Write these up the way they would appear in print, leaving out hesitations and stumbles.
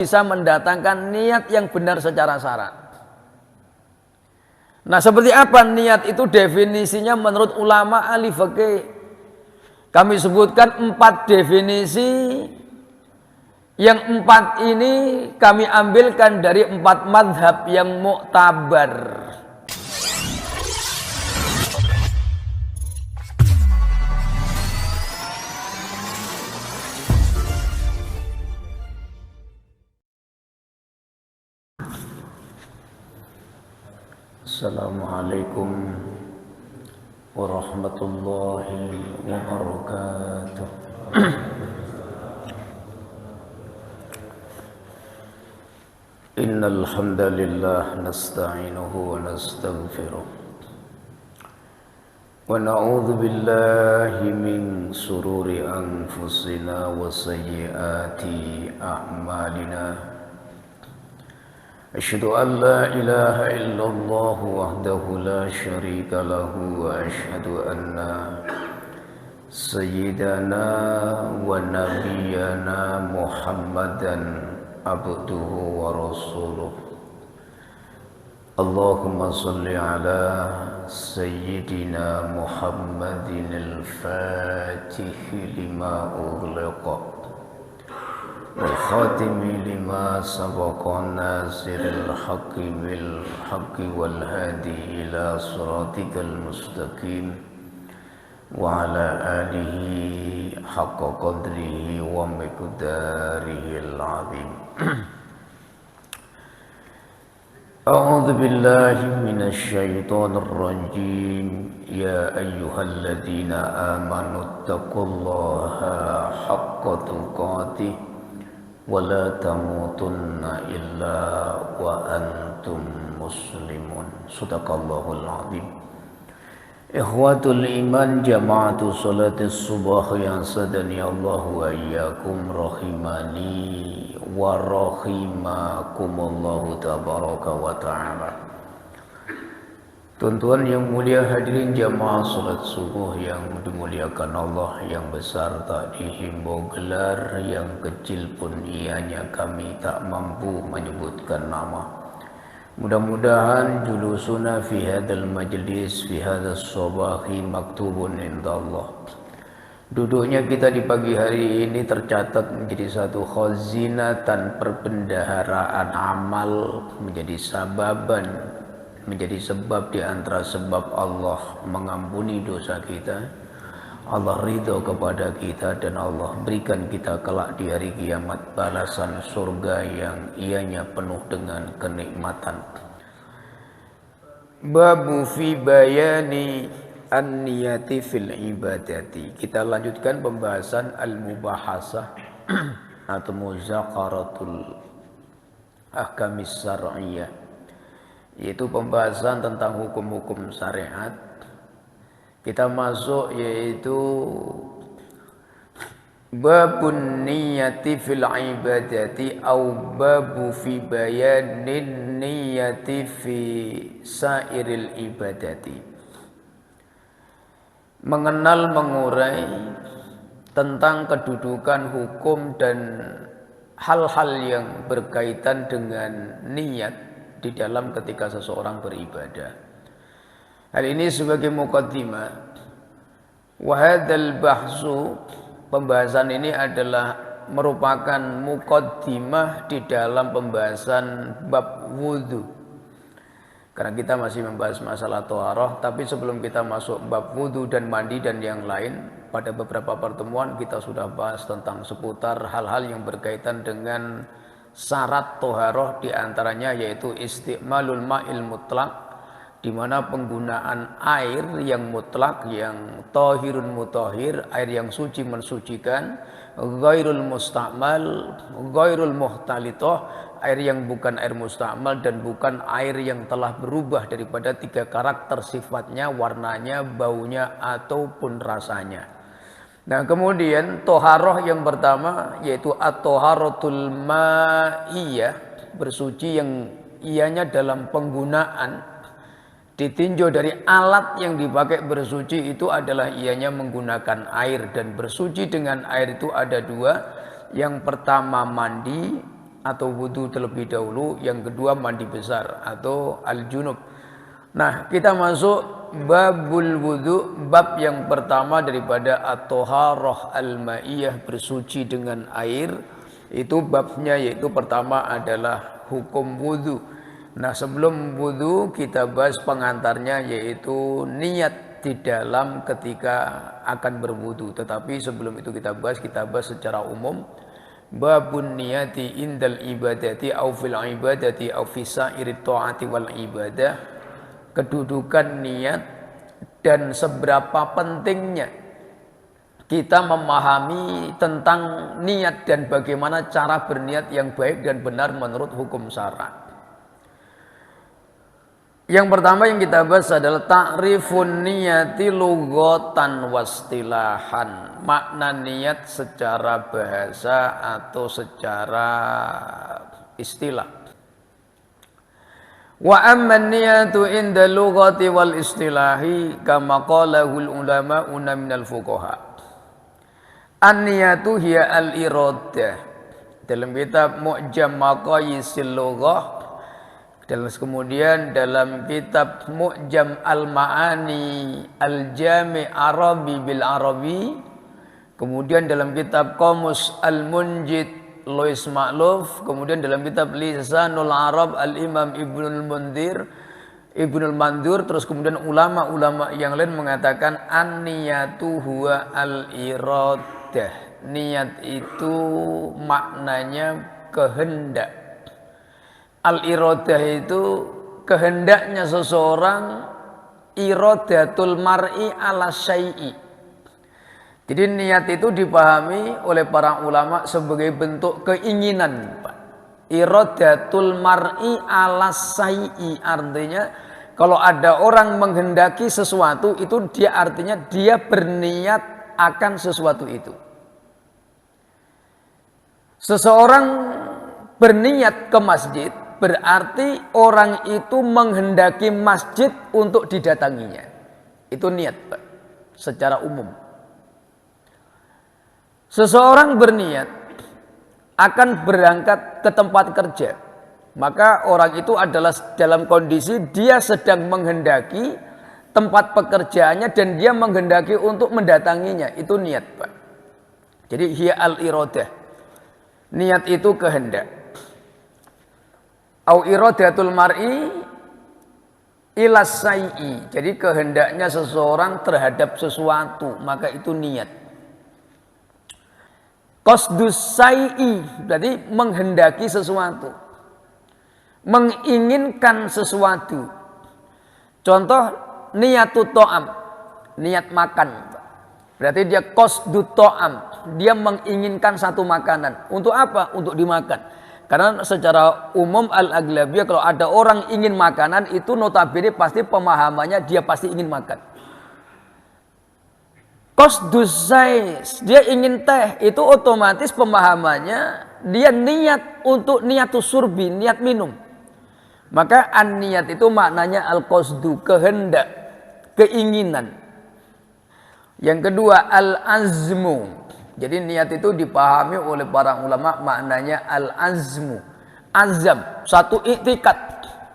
bisa mendatangkan niat yang benar secara syarat. Nah, seperti apa niat itu definisinya menurut ulama ahli fikih? Kami sebutkan 4 definisi. Yang 4 ini kami ambilkan dari 4 madhab yang muktabar. Assalamualaikum warahmatullahi wabarakatuh. Innal hamdalillah nasta'inuhu wa nastaghfiruh wa na'udzu billahi min sururi anfusina wa sayyiati a'malina. أشهد أن لا إله إلا الله وحده لا شريك له وأشهد أن سيدنا ونبينا محمدا عبده ورسوله. اللهم صل على سيدنا محمد الفاتح لما أغلق والخاتم لما سبق الناصر الحق بالحق والهادي إلى صراطك المستقيم وعلى آله حق قدره ومقداره العظيم. أعوذ بالله من الشيطان الرجيم. يا أيها الذين آمنوا اتقوا الله حق تقاته ولا تموتن إلا وأنتم مسلمون. صدق الله العظيم. Ikhwatul iman jamaatu salatis subah yang sadani Allah wa iyyakum rahimani wa rahimakumullahu tabaraka wa ta'ala. Tuan-tuan yang mulia, hadirin jamaah salat subuh yang dimuliakan Allah, yang besar tak dihimbau gelar, yang kecil pun ianya kami tak mampu menyebutkan nama. Mudah-mudahan julusuna fi hadzal majlis fi hadzal sabahi maktubun indallah. Duduknya kita di pagi hari ini tercatat menjadi satu khazinatan perbendaharaan amal, menjadi sebab di antara sebab Allah mengampuni dosa kita, Allah ridho kepada kita, dan Allah berikan kita kelak di hari kiamat balasan surga yang ianya penuh dengan kenikmatan. Babu fi bayani an-niyati fil ibadati. Kita lanjutkan pembahasan al-mubahasah atau muzakaratul ahkamis syar'iyyah, yaitu pembahasan tentang hukum-hukum syariat. Kita masuk yaitu babun niyati fil ibadati au babu fi bayanin niyati fi sairil ibadati. Mengenal, mengurai tentang kedudukan hukum dan hal-hal yang berkaitan dengan niat di dalam ketika seseorang beribadah. Hal ini sebagai muqaddimah. Wa hadzal bahsu, pembahasan ini adalah merupakan muqaddimah di dalam pembahasan bab wudu. Karena kita masih membahas masalah thaharah, tapi sebelum kita masuk bab wudu dan mandi dan yang lain, pada beberapa pertemuan kita sudah bahas tentang seputar hal-hal yang berkaitan dengan syarat thaharah, di antaranya yaitu isti'malul ma'il mutlaq, di mana penggunaan air yang mutlak, yang tahirun mutahhir, air yang suci mensucikan, ghairul musta'mal, ghairul muhtalithah, air yang bukan air musta'mal dan bukan air yang telah berubah daripada 3 karakter sifatnya, warnanya, baunya ataupun rasanya. Nah, kemudian toharoh yang pertama yaitu at-toharotul ma'iyah, bersuci yang ianya dalam penggunaan ditinjau dari alat yang dipakai bersuci itu adalah ianya menggunakan air, dan bersuci dengan air itu ada 2. Yang pertama mandi, atau wudu terlebih dahulu, yang kedua mandi besar atau al-junub. Nah, kita masuk babul wudu, bab yang pertama daripada at-thaharah al-ma'iyah, bersuci dengan air. Itu babnya, yaitu pertama adalah hukum wudu. Nah, sebelum wudu kita bahas pengantarnya, yaitu niat di dalam ketika akan berwudu. Tetapi sebelum itu kita bahas secara umum. Babun niyati indal ibadati au fil ibadati au fi sa'iri ta'ati wal ibadah. Kedudukan niat dan seberapa pentingnya kita memahami tentang niat dan bagaimana cara berniat yang baik dan benar menurut hukum syara. Yang pertama yang kita bahas adalah ta'rifun niyati lughatan wastilahan. Makna niat secara bahasa atau secara istilah. Wa amma niyatu inda lughati wal istilahi kama qalahul ulama'una minal fuqaha. An-niyatu hiya al-iradah. Dalam kitab Mu'jam Maqayisil Lughah, kemudian dalam kitab Mu'jam Al-Ma'ani Al-Jami' Arabi bil Arabi, kemudian dalam kitab Qamus Al-Munjid Lois Ma'luf, kemudian dalam kitab Lisanul Arab Al-Imam Ibnul Mandur, terus kemudian ulama-ulama yang lain mengatakan an-niyatu huwa al-iradah. Niat itu maknanya kehendak. Al-iradah itu kehendaknya seseorang, iradatul mar'i ala syai'i. Jadi niat itu dipahami oleh para ulama sebagai bentuk keinginan, Pak. Iradatul mar'i ala syai'i artinya kalau ada orang menghendaki sesuatu itu dia artinya dia berniat akan sesuatu itu. Seseorang berniat ke masjid berarti orang itu menghendaki masjid untuk didatanginya. Itu niat, Pak, secara umum. Seseorang berniat akan berangkat ke tempat kerja, maka orang itu adalah dalam kondisi dia sedang menghendaki tempat pekerjaannya dan dia menghendaki untuk mendatanginya. Itu niat, Pak. Jadi hiya al-iradah. Niat itu kehendak. Au iradatul mar'i ila syai'i. Jadi kehendaknya seseorang terhadap sesuatu, maka itu niat. Qasdus syai'i berarti menghendaki sesuatu, menginginkan sesuatu. Contoh niyatut ta'am, niat makan. Berarti dia qasdut ta'am, dia menginginkan satu makanan. Untuk apa? Untuk dimakan. Karena secara umum al-aghlabiyah kalau ada orang ingin makanan itu notabene pasti pemahamannya dia pasti ingin makan. Qasdus sais, dia ingin teh, itu otomatis pemahamannya dia niat untuk niatus surbi, niat minum. Maka an-niat itu maknanya al-qasdu, kehendak, keinginan. Yang kedua al-azmu. Jadi niat itu dipahami oleh para ulama maknanya al-azmu. Azam, satu iktikat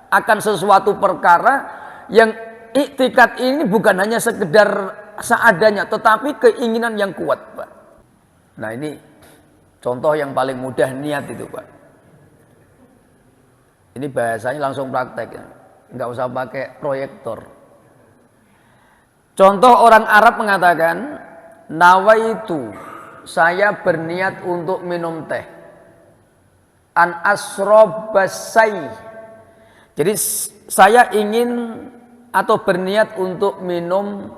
akan sesuatu perkara yang iktikat ini bukan hanya sekedar seadanya tetapi keinginan yang kuat, Pak. Nah, ini contoh yang paling mudah niat itu, Pak. Ini bahasanya langsung praktek ya. Enggak usah pakai proyektor. Contoh orang Arab mengatakan nawaitu, saya berniat untuk minum teh. An asrobasai. Jadi saya ingin atau berniat untuk minum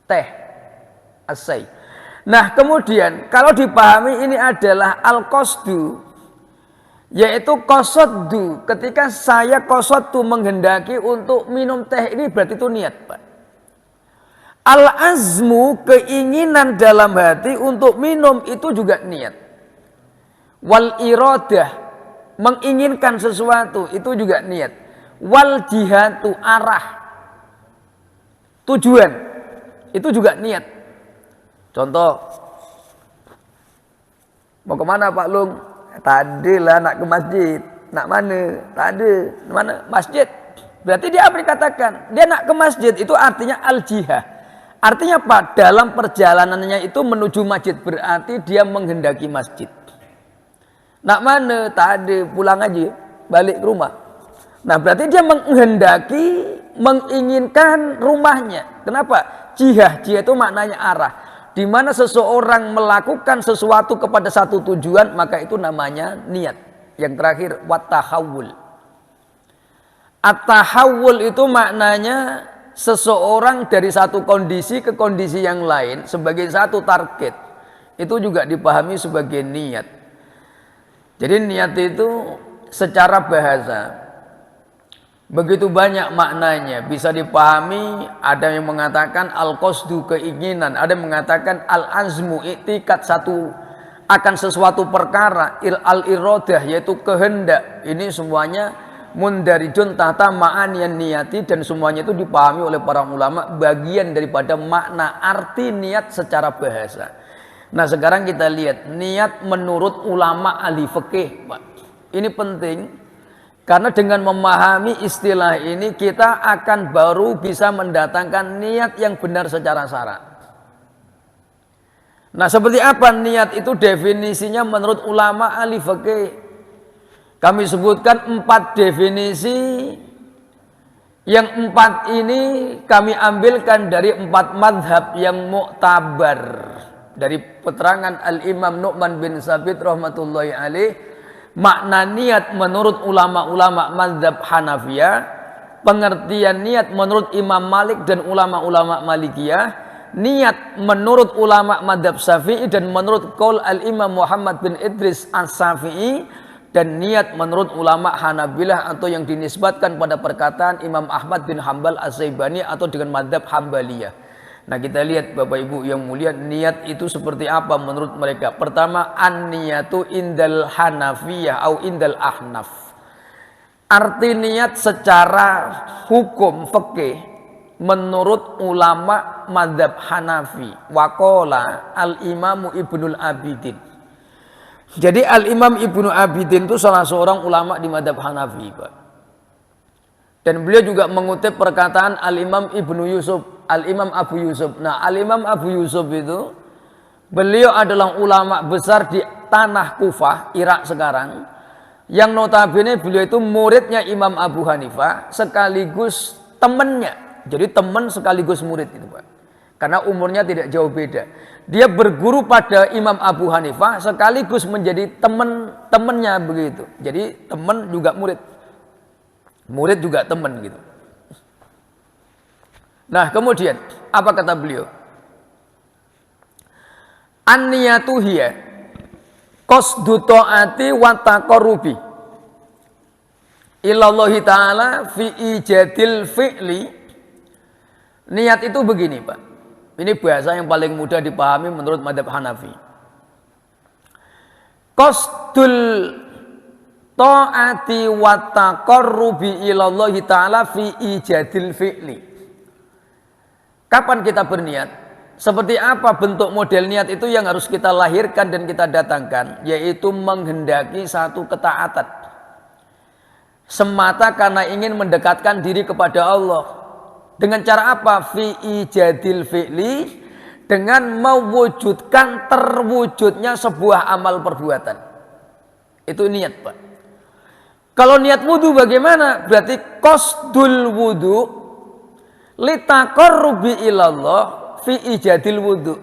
teh. Asai. Nah, kemudian kalau dipahami ini adalah al-qasdu, yaitu qasadu. Ketika saya qasadu menghendaki untuk minum teh, ini berarti itu niat, Pak. Al-azmu, keinginan dalam hati untuk minum, itu juga niat. Wal iradah, menginginkan sesuatu, itu juga niat. Wal jihatu, arah, tujuan, itu juga niat. Contoh, mau kemana Pak Lung? Tadi lah nak ke masjid. Nak mana? Tak ada. Mana? Masjid. Berarti dia apa dikatakan? Dia nak ke masjid itu artinya al-jihah. Artinya apa? Dalam perjalanannya itu menuju masjid berarti dia menghendaki masjid. Nak mana? Tak ada. Pulang aja. Balik ke rumah. Nah berarti dia menghendaki, menginginkan rumahnya. Kenapa? Jihah. Jihah itu maknanya arah. Di mana seseorang melakukan sesuatu kepada satu tujuan, maka itu namanya niat. Yang terakhir, wat-tahawul. At-tahawul itu maknanya seseorang dari satu kondisi ke kondisi yang lain sebagai satu target. Itu juga dipahami sebagai niat. Jadi niat itu secara bahasa begitu banyak maknanya, bisa dipahami. Ada yang mengatakan al-qasdu, keinginan, ada yang mengatakan al-azmu, iktikad satu akan sesuatu perkara, al-iradah yaitu kehendak. Ini semuanya mundarijun tahta ma'aniyan niyati, dan semuanya itu dipahami oleh para ulama bagian daripada makna arti niat secara bahasa. Nah sekarang kita lihat niat menurut ulama ahli fikih, Pak. Ini penting karena dengan memahami istilah ini kita akan baru bisa mendatangkan niat yang benar secara syara'. Nah seperti apa niat itu definisinya menurut ulama ahli fikih? Kami sebutkan 4 definisi. Yang 4 ini kami ambilkan dari 4 madhab yang mu'tabar. Dari keterangan Al-Imam Nu'man bin Sabit rahmatullahi alaih. Makna niat menurut ulama-ulama madhab Hanafiyah. Pengertian niat menurut Imam Malik dan ulama-ulama Malikiyah. Niat menurut ulama madhab Syafi'i dan menurut qaul Al-Imam Muhammad bin Idris As-Syafi'i. Dan niat menurut ulama Hanabilah atau yang dinisbatkan pada perkataan Imam Ahmad bin Hambal As-Saibani atau dengan madhab Hambaliyah. Nah kita lihat Bapak Ibu yang mulia, niat itu seperti apa menurut mereka. Pertama, an-niyatu indal Hanafiyah atau indal Ahnaf. Arti niat secara hukum fikih menurut ulama madhab Hanafi. Waqala al-imamu Ibnul Abidin. Jadi Al-Imam Ibnu Abidin itu salah seorang ulama di madhab Hanafi, Pak. Dan beliau juga mengutip perkataan Al-Imam Ibnu Yusuf, Al-Imam Abu Yusuf. Nah Al-Imam Abu Yusuf itu beliau adalah ulama besar di tanah Kufah, Irak sekarang, yang notabene beliau itu muridnya Imam Abu Hanifah sekaligus temannya. Jadi teman sekaligus murid itu, Pak. Karena umurnya tidak jauh beda. Dia berguru pada Imam Abu Hanifah sekaligus menjadi teman-temannya begitu. Jadi teman juga murid. Murid juga teman gitu. Nah, kemudian apa kata beliau? An-niyatu hiya qasdu ta'ati wa taqarrubi ilallahi ta'ala fi ijadil fi'li. Niat itu begini, Pak. Ini bahasa yang paling mudah dipahami menurut madhab Hanafi. Qasdul ta'ati wa taqarrubi ilallahi ta'ala fi ijadil fi'li. Kapan kita berniat? Seperti apa bentuk model niat itu yang harus kita lahirkan dan kita datangkan? Yaitu menghendaki satu ketaatan. Semata karena ingin mendekatkan diri kepada Allah. Dengan cara apa? Fi ijadil fi'li, dengan mewujudkan terwujudnya sebuah amal perbuatan. Itu niat, Pak. Kalau niat wudu bagaimana? Berarti qasdul wudu litaqarrubi ilallah fi ijadil wudu.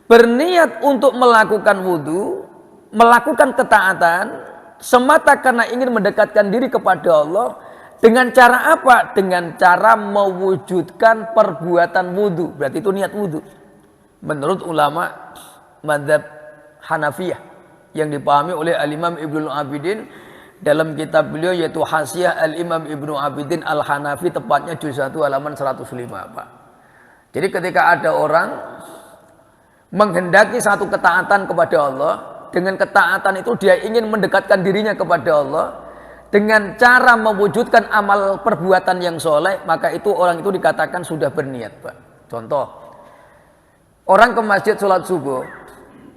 Berniat untuk melakukan wudu, melakukan ketaatan semata karena ingin mendekatkan diri kepada Allah. Dengan cara apa? Dengan cara mewujudkan perbuatan wudu. Berarti itu niat wudu. Menurut ulama madhab Hanafiyah yang dipahami oleh Al-Imam Ibnu Abidin dalam kitab beliau yaitu Hasyiah Al-Imam Ibnu Abidin Al-Hanafi, tepatnya juz 1 halaman 105, Pak. Jadi ketika ada orang menghendaki satu ketaatan kepada Allah, dengan ketaatan itu dia ingin mendekatkan dirinya kepada Allah dengan cara mewujudkan amal perbuatan yang soleh, maka itu orang itu dikatakan sudah berniat, Pak. Contoh, orang ke masjid sholat subuh,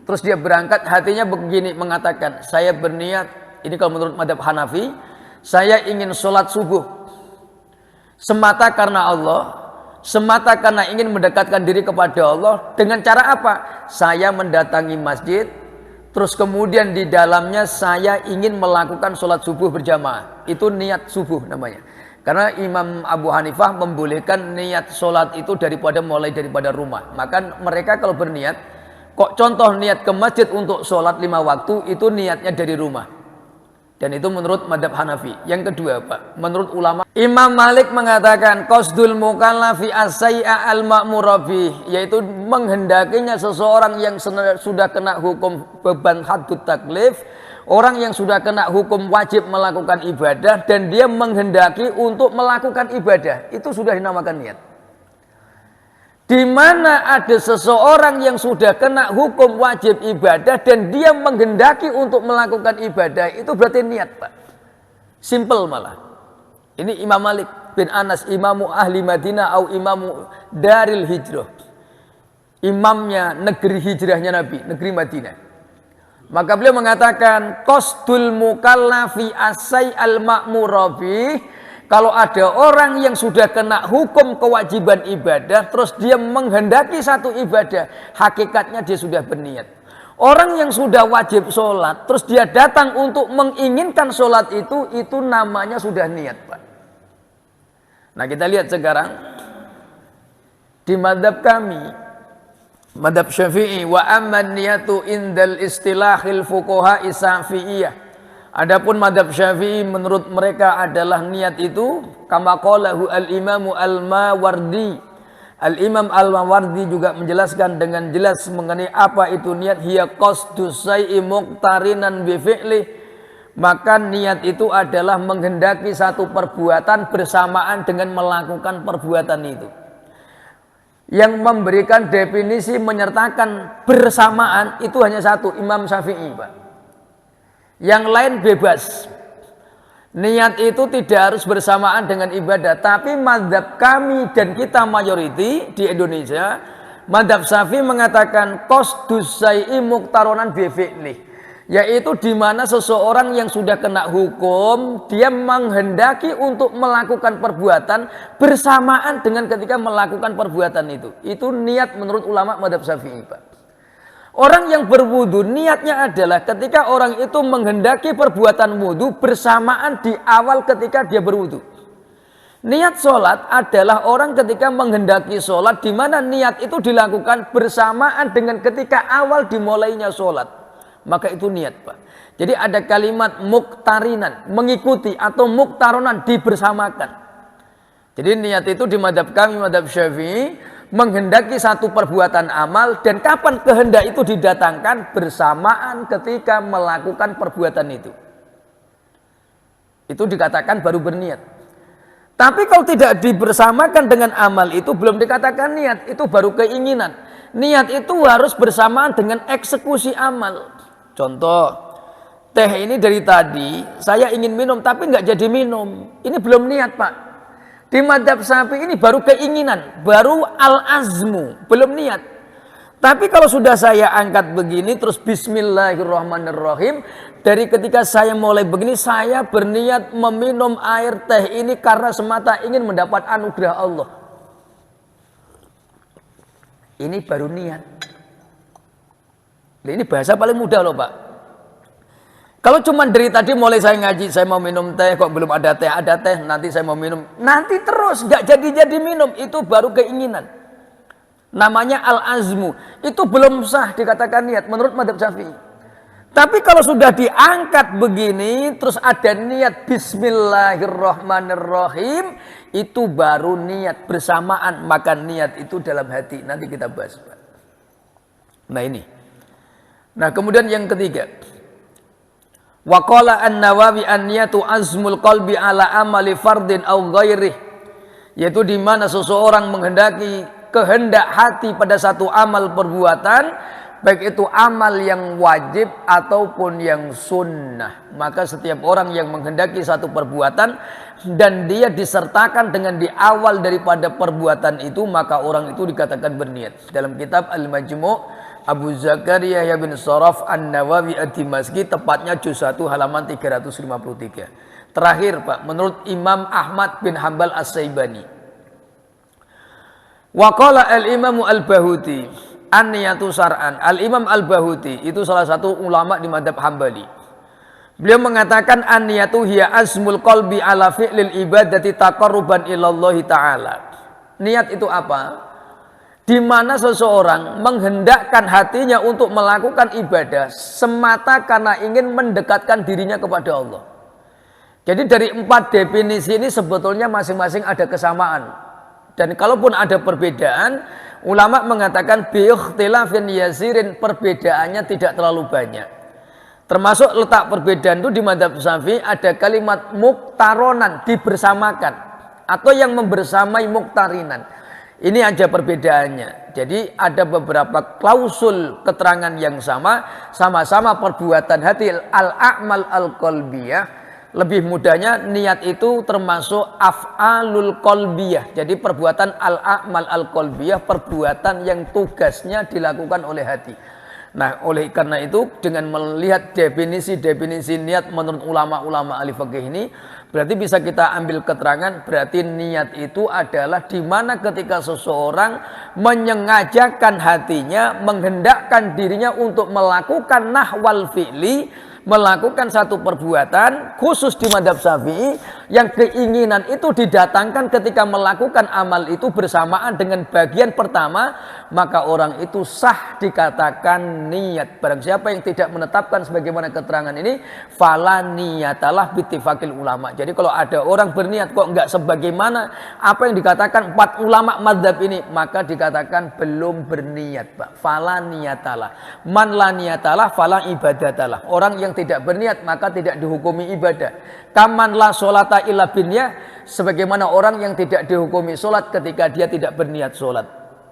terus dia berangkat, hatinya begini mengatakan, saya berniat, ini kalau menurut mazhab Hanafi, saya ingin sholat subuh semata karena Allah, semata karena ingin mendekatkan diri kepada Allah. Dengan cara apa? Saya mendatangi masjid, terus kemudian di dalamnya saya ingin melakukan sholat subuh berjamaah. Itu niat subuh namanya. Karena Imam Abu Hanifah membolehkan niat sholat itu mulai daripada rumah. Maka mereka kalau berniat, kok contoh niat ke masjid untuk sholat 5 waktu, itu niatnya dari rumah. Dan itu menurut madhab Hanafi. Yang kedua, Pak, menurut ulama, Imam Malik mengatakan qasdul mukallafi as-say'a al-ma'murabi, yaitu menghendakinya seseorang yang sudah kena hukum beban haddut taklif, orang yang sudah kena hukum wajib melakukan ibadah, dan dia menghendaki untuk melakukan ibadah, itu sudah dinamakan niat. Di mana ada seseorang yang sudah kena hukum wajib ibadah dan dia menghendaki untuk melakukan ibadah, itu berarti niat, Pak. Simple malah. Ini Imam Malik bin Anas, imamu ahli Madinah atau imamu Daril Hijrah. Imamnya negeri hijrahnya Nabi, negeri Madinah. Maka beliau mengatakan qasdul mukallafi asai al-ma'murabi. Kalau ada orang yang sudah kena hukum kewajiban ibadah, terus dia menghendaki satu ibadah, hakikatnya dia sudah berniat. Orang yang sudah wajib sholat, terus dia datang untuk menginginkan sholat itu namanya sudah niat, Pak. Nah, kita lihat sekarang di madhab kami, madhab Syafi'i, wa amman niyatu indal istilahil fuqaha Syafi'iyah. Adapun madhab Syafi'i menurut mereka adalah niat itu kama qalahu al-imamu al-Mawardi. Al-Imam al-Mawardi juga menjelaskan dengan jelas mengenai apa itu niat, hiya qasdus syai'i muqtarinan bi fi'li. Maka niat itu adalah menghendaki satu perbuatan bersamaan dengan melakukan perbuatan itu. Yang memberikan definisi menyertakan bersamaan itu hanya satu, Imam Syafi'i, Pak. Yang lain bebas. Niat itu tidak harus bersamaan dengan ibadah. Tapi mazhab kami dan kita mayoriti di Indonesia, mazhab Syafi'i mengatakan qasdus syai'i muqtaronan bi fi'li, yaitu di mana seseorang yang sudah kena hukum, dia menghendaki untuk melakukan perbuatan bersamaan dengan ketika melakukan perbuatan itu. Itu niat menurut ulama mazhab Syafi'i, Pak. Orang yang berwudu niatnya adalah ketika orang itu menghendaki perbuatan wudu bersamaan di awal ketika dia berwudu. Niat sholat adalah orang ketika menghendaki sholat, di mana niat itu dilakukan bersamaan dengan ketika awal dimulainya sholat. Maka itu niat, Pak. Jadi ada kalimat muktarinan, mengikuti, atau muktaronan, dibersamakan. Jadi niat itu di madhab kami, madhab Syafi'i, menghendaki satu perbuatan amal, dan kapan kehendak itu didatangkan bersamaan ketika melakukan perbuatan itu. Itu dikatakan baru berniat. Tapi kalau tidak dibersamakan dengan amal itu belum dikatakan niat, itu baru keinginan. Niat itu harus bersamaan dengan eksekusi amal. Contoh, teh ini dari tadi saya ingin minum tapi nggak jadi minum. Ini belum niat, Pak. Di madhab Syafi'i ini baru keinginan, baru al-azmu, belum niat. Tapi kalau sudah saya angkat begini, terus bismillahirrahmanirrahim, dari ketika saya mulai begini, saya berniat meminum air teh ini karena semata ingin mendapat anugerah Allah. Ini baru niat. Ini bahasa paling mudah loh, Pak. Kalau cuma dari tadi mulai saya ngaji, saya mau minum teh, kok belum ada teh, nanti saya mau minum, nanti terus nggak jadi minum, itu baru keinginan. Namanya al-azmu, itu belum sah dikatakan niat menurut mazhab Syafi'i. Tapi kalau sudah diangkat begini, terus ada niat bismillahirrahmanirrahim, itu baru niat bersamaan, maka niat itu dalam hati. Nanti kita bahas, Pak. Nah ini. Nah kemudian yang ketiga, wa qala an-Nawawi an-niyatu azmul qalbi ala amali fardin aw ghairih, yaitu di mana seseorang menghendaki kehendak hati pada satu amal perbuatan, baik itu amal yang wajib ataupun yang sunnah. Maka setiap orang yang menghendaki satu perbuatan dan dia disertakan dengan di awal daripada perbuatan itu, maka orang itu dikatakan berniat. Dalam kitab Al-Majmu' Abu Zakaria Yahya bin Sharaf An-Nawawi Ad-Dimashqi, tepatnya juz 1 halaman 353. Terakhir Pak, menurut Imam Ahmad bin Hanbal As-Saibani. Wa qala al-Imam Al-Bahuti an-niyatu syar'an. Al-Imam Al-Bahuti itu salah satu ulama di mazhab Hambali. Beliau mengatakan an-niyatu hiya azmul qalbi ala fi'lil ibadati taqarruban ilallahi ta'ala. Niat itu apa? Di mana seseorang menghendakkan hatinya untuk melakukan ibadah semata karena ingin mendekatkan dirinya kepada Allah. Jadi dari 4 definisi ini sebetulnya masing-masing ada kesamaan. Dan kalaupun ada perbedaan, ulama mengatakan bi ikhtilafin yasirin, perbedaannya tidak terlalu banyak. Termasuk letak perbedaan itu di mazhab Syafi'i ada kalimat muktaronan, dibersamakan, atau yang membersamai muktarinan. Ini aja perbedaannya. Jadi ada beberapa klausul keterangan yang sama-sama perbuatan hati, al-a'mal al-qalbiyah. Lebih mudahnya niat itu termasuk af'alul qalbiyah. Jadi perbuatan al-a'mal al-qalbiyah, perbuatan yang tugasnya dilakukan oleh hati. Nah, oleh karena itu dengan melihat definisi-definisi niat menurut ulama-ulama ahli fikih ini, berarti bisa kita ambil keterangan, berarti niat itu adalah di mana ketika seseorang menyengajakan hatinya, menghendakkan dirinya untuk melakukan nahwal fi'li, melakukan satu perbuatan khusus di mazhab Syafi'i yang keinginan itu didatangkan ketika melakukan amal itu bersamaan dengan bagian pertama, maka orang itu sah dikatakan niat. Barang siapa yang tidak menetapkan sebagaimana keterangan ini, fala niyatalah bittifaqil ulama. Jadi kalau ada orang berniat kok enggak sebagaimana apa yang dikatakan 4 ulama mazhab ini, maka dikatakan belum berniat, Pak. Fala niyatalah. Man la niyatalah fala ibadatalah. Orang yang tidak berniat maka tidak dihukumi ibadah. Kaman la sholata illa binniyah, sebagaimana orang yang tidak dihukumi sholat ketika dia tidak berniat sholat.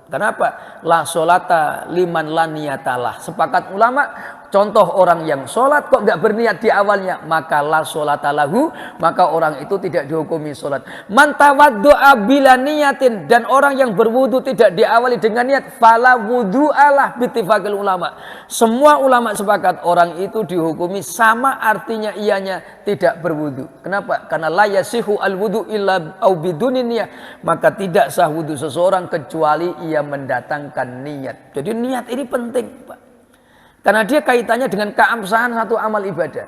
Kenapa? La sholata liman la niyatalah. Sepakat ulama, contoh orang yang sholat kok nggak berniat di awalnya, maka la sholata lahu, maka orang itu tidak dihukumi sholat. Man tawaddu'a bila niyatin, dan orang yang berwudu tidak diawali dengan niat, fala wudu'alah bittifaqil ulama. Semua ulama sepakat orang itu dihukumi sama artinya ianya tidak berwudu. Kenapa? Karena la yasihu al wudu illa au biduni niyah, maka tidak sah wudu seseorang kecuali ia mendatangkan niat. Jadi niat ini penting, Pak. Karena dia kaitannya dengan keabsahan satu amal ibadah.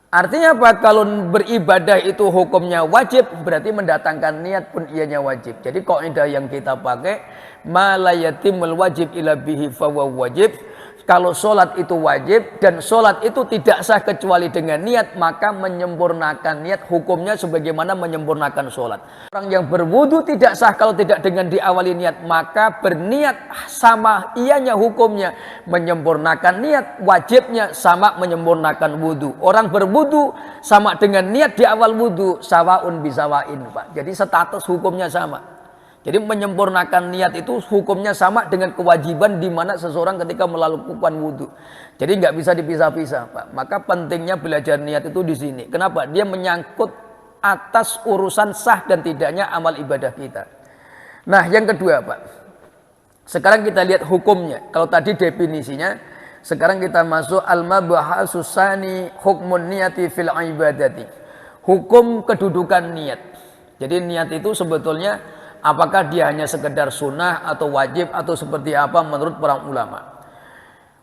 Artinya apa? Kalau beribadah itu hukumnya wajib, berarti mendatangkan niat pun ianya wajib. Jadi kaidah yang kita pakai, ma la yatimul wajib illa bihi fahuwa wajib. Kalau sholat itu wajib dan sholat itu tidak sah kecuali dengan niat, maka menyempurnakan niat hukumnya sebagaimana menyempurnakan sholat. Orang yang berwudu tidak sah kalau tidak dengan diawali niat, maka berniat sama ianya hukumnya menyempurnakan niat, wajibnya sama menyempurnakan wudu. Orang berwudu sama dengan niat di awal wudu, sawaun bisawain, Pak. Jadi status hukumnya sama. Jadi menyempurnakan niat itu hukumnya sama dengan kewajiban di mana seseorang ketika melakukan wudhu. Jadi nggak bisa dipisah-pisah, Pak. Maka pentingnya belajar niat itu di sini. Kenapa? Dia menyangkut atas urusan sah dan tidaknya amal ibadah kita. Nah, yang kedua, Pak. Sekarang kita lihat hukumnya. Kalau tadi definisinya, sekarang kita masuk al-mabahasus tsani hukmun niyati fil ibadati. Hukum kedudukan niat. Jadi niat itu sebetulnya apakah dia hanya sekedar sunnah atau wajib atau seperti apa menurut para ulama.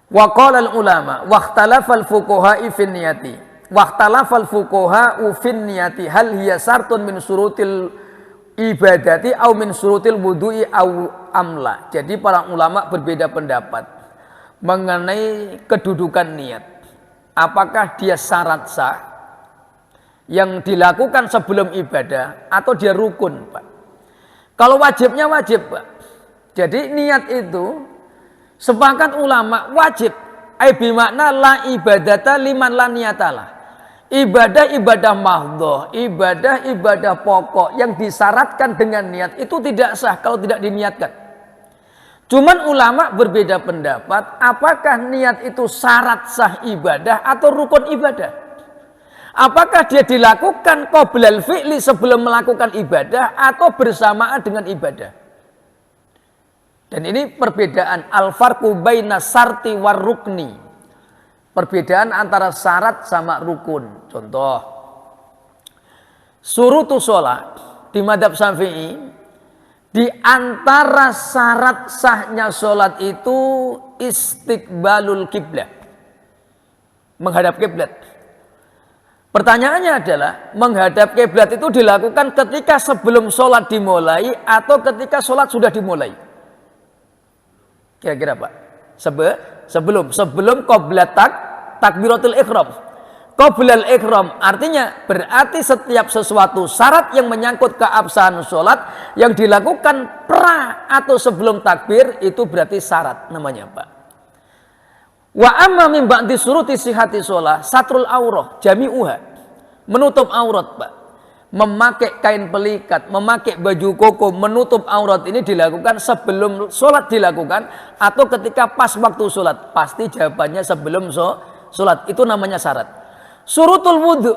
Wa qala al-ulama waqtalafal fuqaha fi niyati. Waqtalafal fuqaha fi niyati hal hiya syartun min syurutil ibadati au min syurutil wudu'i au amla. Jadi para ulama berbeda pendapat mengenai kedudukan niat. Apakah dia syarat sah yang dilakukan sebelum ibadah atau dia rukun, Pak? Kalau wajibnya wajib, Pak. Jadi niat itu sepakat ulama wajib. Ai bimakna la ibadata liman la niyatalah. Ibadah-ibadah mahdhah, ibadah-ibadah pokok yang disyaratkan dengan niat itu tidak sah kalau tidak diniatkan. Cuman ulama berbeda pendapat, apakah niat itu syarat sah ibadah atau rukun ibadah? Apakah dia dilakukan qoblal fi'li sebelum melakukan ibadah atau bersamaan dengan ibadah? Dan ini perbedaan al-farqu baina syarti war rukni. Perbedaan antara syarat sama rukun. Contoh, surutu sholat di madzhab Syafi'i, di antara syarat sahnya sholat itu istiqbalul kiblat, menghadap kiblat. Pertanyaannya adalah, menghadap kiblat itu dilakukan ketika sebelum sholat dimulai atau ketika sholat sudah dimulai? Kira-kira Pak? Sebelum qoblat takbiratul ihram. Qoblal ihram artinya berarti setiap sesuatu syarat yang menyangkut keabsahan sholat yang dilakukan pra atau sebelum takbir itu berarti syarat namanya Pak. Wa amma min ba'di syuruti sihhati shalah satrul aurah jami'uha, menutup aurat Pak. Memakai kain pelikat, memakai baju koko, menutup aurat ini dilakukan sebelum sholat dilakukan atau ketika pas waktu sholat? Pasti jawabannya sebelum sholat. Itu namanya syarat. Surutul wudhu,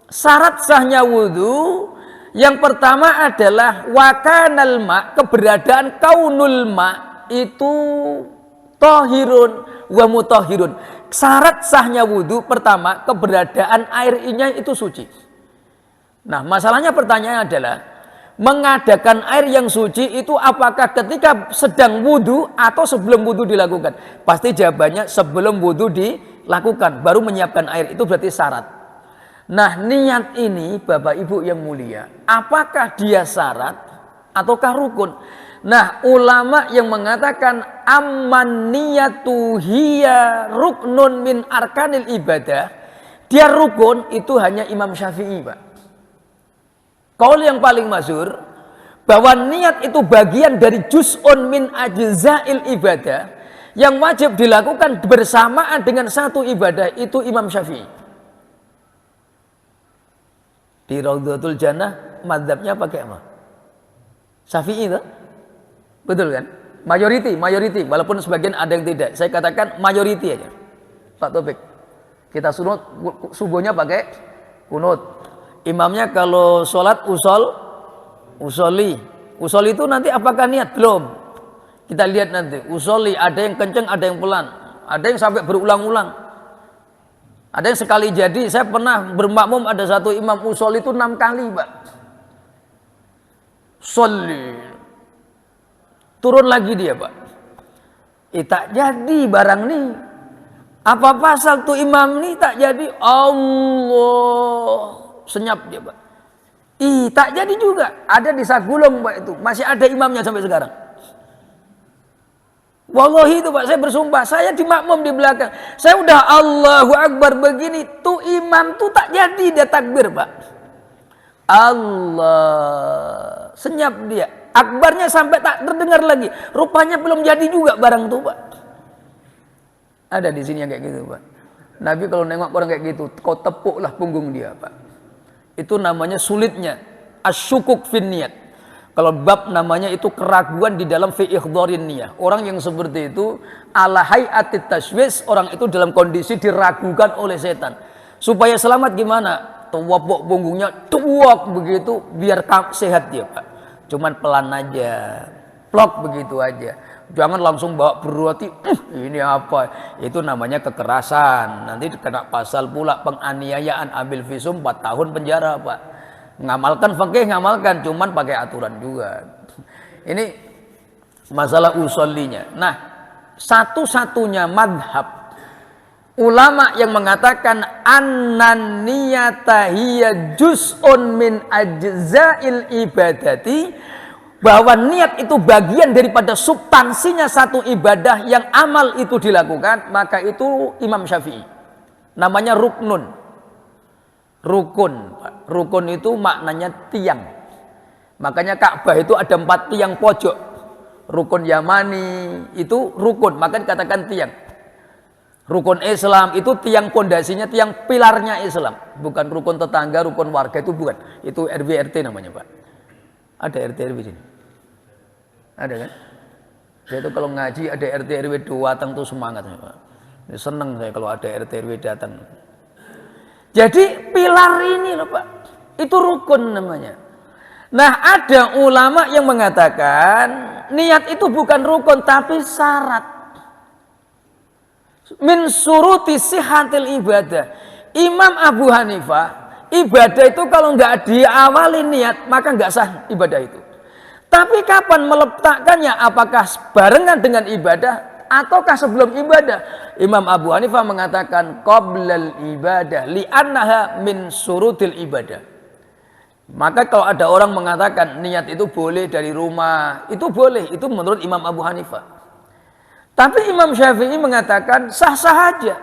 syarat sahnya wudhu yang pertama adalah wakanal ma, keberadaan kaunul ma itu tohirun wa mutahhirun. Syarat sahnya wudhu pertama keberadaan airnya itu suci. Nah masalahnya pertanyaan adalah mengadakan air yang suci itu apakah ketika sedang wudhu atau sebelum wudhu dilakukan? Pasti jawabannya sebelum wudhu dilakukan baru menyiapkan air, itu berarti syarat. Nah niat ini Bapak Ibu yang mulia, apakah dia syarat ataukah rukun? Nah ulama yang mengatakan amman niyatu hiya ruknun min arkanil ibadah, dia rukun itu hanya Imam Syafi'i Pak. Qaul yang paling masyhur bahwa niat itu bagian dari juz'un min ajza'il ibadah yang wajib dilakukan bersamaan dengan satu ibadah, itu Imam Syafi'i. Di Raudhatul Jannah madzhabnya pakai apa? Syafi'i itu? Betul kan? Mayoriti, walaupun sebagian ada yang tidak. Saya katakan mayoriti aja. Pak Taufik. Kita subuhnya pakai kunut. Imamnya kalau sholat usoli itu nanti apakah niat? Belum. Kita lihat nanti. Usoli ada yang kenceng, ada yang pelan, ada yang sampai berulang-ulang, ada yang sekali jadi. Saya pernah bermakmum ada satu imam usoli itu 6 kali Pak. Soli, turun lagi dia Pak. Tak jadi barang nih. Apa pasal tuh imam nih tak jadi? Allah, senyap dia Pak. Tak jadi juga. Ada di Sagulung Pak itu. Masih ada imamnya sampai sekarang. Wallahi itu Pak, saya bersumpah. Saya di makmum di belakang. Saya udah Allahu Akbar begini. Tuh imam tuh tak jadi dia takbir Pak. Allah. Senyap dia. Akbarnya sampai tak terdengar lagi. Rupanya belum jadi juga barang tuh Pak. Ada di sini yang kayak gitu Pak. Nabi kalau nengok orang kayak gitu, kau tepuklah punggung dia Pak. Itu namanya sulitnya asyukuk fin niyat. Kalau bab namanya itu keraguan di dalam fi ihdharin niyah. Orang yang seperti itu ala hayatit taswis, orang itu dalam kondisi diragukan oleh setan. Supaya selamat gimana? Tuwapuk punggungnya, tuwak begitu biar sehat dia Pak. Cuman pelan aja. Plok begitu aja. Jangan langsung bawa berarti ini apa? Itu namanya kekerasan. Nanti kena pasal pula penganiayaan, ambil visum 4 tahun penjara Pak. Ngamalkan fikih ngamalkan, cuman pakai aturan juga. Ini masalah usollinya. Nah, satu-satunya madhab ulama yang mengatakan annan niyata hiya juz'un min ajza'il ibadati, bahwa niat itu bagian daripada substansinya satu ibadah yang amal itu dilakukan, maka itu Imam Syafi'i. Namanya ruknun. Rukun itu maknanya tiang. Makanya Ka'bah itu ada 4 tiang pojok. Rukun Yamani itu rukun, maka dikatakan tiang. Rukun Islam itu tiang pondasinya, tiang pilarnya Islam. Bukan rukun tetangga, rukun warga itu bukan. Itu RW RT namanya Pak. Ada RT RW sini. Ada kan? Saya itu kalau ngaji ada RT RW datang tuh semangat saya Pak. Seneng saya kalau ada RT RW datang. Jadi pilar ini loh Pak, itu rukun namanya. Nah ada ulama yang mengatakan niat itu bukan rukun tapi syarat. Min suruti sihatil ibadah. Imam Abu Hanifah, ibadah itu kalau nggak diawali niat maka nggak sah ibadah itu. Tapi kapan meletakkannya? Apakah barengan dengan ibadah ataukah sebelum ibadah? Imam Abu Hanifah mengatakan qoblal ibadah li'annaha min surutil ibadah. Maka kalau ada orang mengatakan niat itu boleh dari rumah, itu boleh, itu menurut Imam Abu Hanifah. Tapi Imam Syafi'i mengatakan sah-sah aja.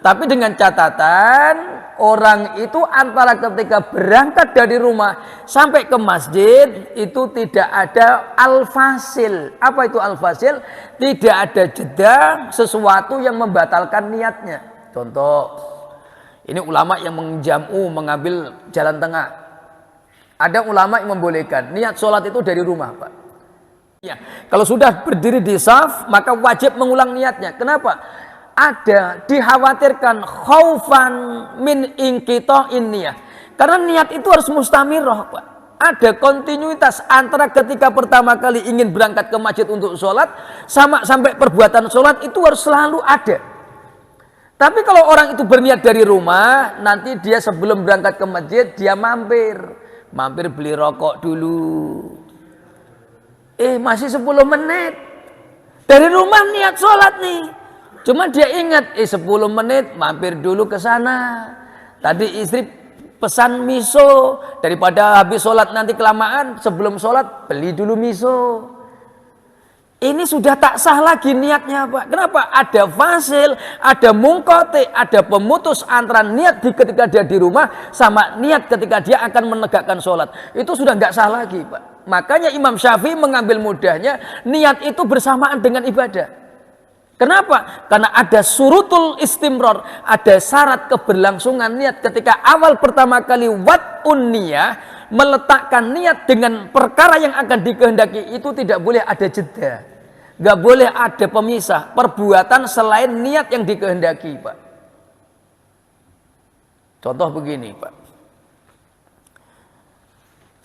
Tapi dengan catatan orang itu antara ketika berangkat dari rumah sampai ke masjid itu tidak ada al-fasil. Apa itu al-fasil? Tidak ada jeda sesuatu yang membatalkan niatnya. Contoh, ini ulama yang menjamu mengambil jalan tengah. Ada ulama yang membolehkan niat sholat itu dari rumah, Pak. Ya, kalau sudah berdiri di saf maka wajib mengulang niatnya. Kenapa? Ada dikhawatirkan khaufan min inqita'in niyah. Karena niat itu harus mustamirah, Pak. Ada kontinuitas antara ketika pertama kali ingin berangkat ke masjid untuk sholat sama sampai perbuatan sholat itu harus selalu ada. Tapi kalau orang itu berniat dari rumah, nanti dia sebelum berangkat ke masjid dia mampir beli rokok dulu. Masih 10 menit. Dari rumah niat sholat nih. Cuma dia ingat, 10 menit mampir dulu ke sana. Tadi istri pesan miso. Daripada habis sholat nanti kelamaan, sebelum sholat beli dulu miso. Ini sudah tak sah lagi niatnya, Pak. Kenapa? Ada fasil, ada mungkote, ada pemutus antara niat ketika dia di rumah sama niat ketika dia akan menegakkan sholat. Itu sudah nggak sah lagi, Pak. Makanya Imam Syafi'i mengambil mudahnya niat itu bersamaan dengan ibadah. Kenapa? Karena ada surutul istimror, ada syarat keberlangsungan niat ketika awal pertama kali wat'un niyah, meletakkan niat dengan perkara yang akan dikehendaki itu tidak boleh ada jeda. Gak boleh ada pemisah perbuatan selain niat yang dikehendaki, Pak. Contoh begini, Pak.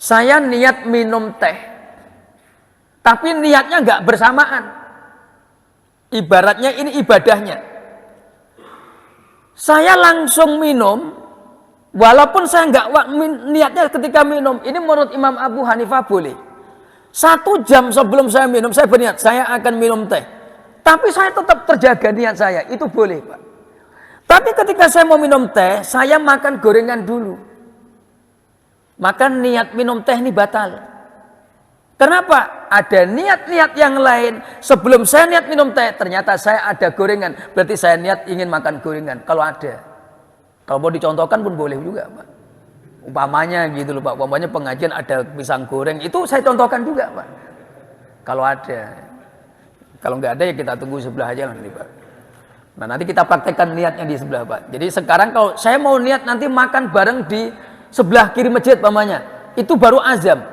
Saya niat minum teh, tapi niatnya gak bersamaan. Ibaratnya ini ibadahnya. Saya langsung minum, walaupun saya nggak niatnya ketika minum. Ini menurut Imam Abu Hanifah boleh. 1 jam sebelum saya minum, saya berniat saya akan minum teh. Tapi saya tetap terjaga niat saya, itu boleh, Pak. Tapi ketika saya mau minum teh, saya makan gorengan dulu. Maka niat minum teh ini batal. Kenapa? Ada niat-niat yang lain. Sebelum saya niat minum teh, ternyata saya ada gorengan. Berarti saya niat ingin makan gorengan. Kalau ada. Kalau mau dicontohkan pun boleh juga, Pak. Umpamanya gitu loh, Pak. Umpamanya pengajian ada pisang goreng. Itu saya contohkan juga, Pak. Kalau ada. Kalau nggak ada ya kita tunggu sebelah aja nanti, Pak. Nah nanti kita praktekkan niatnya di sebelah, Pak. Jadi sekarang kalau saya mau niat nanti makan bareng di sebelah kiri masjid, umpamanya. Itu baru azam.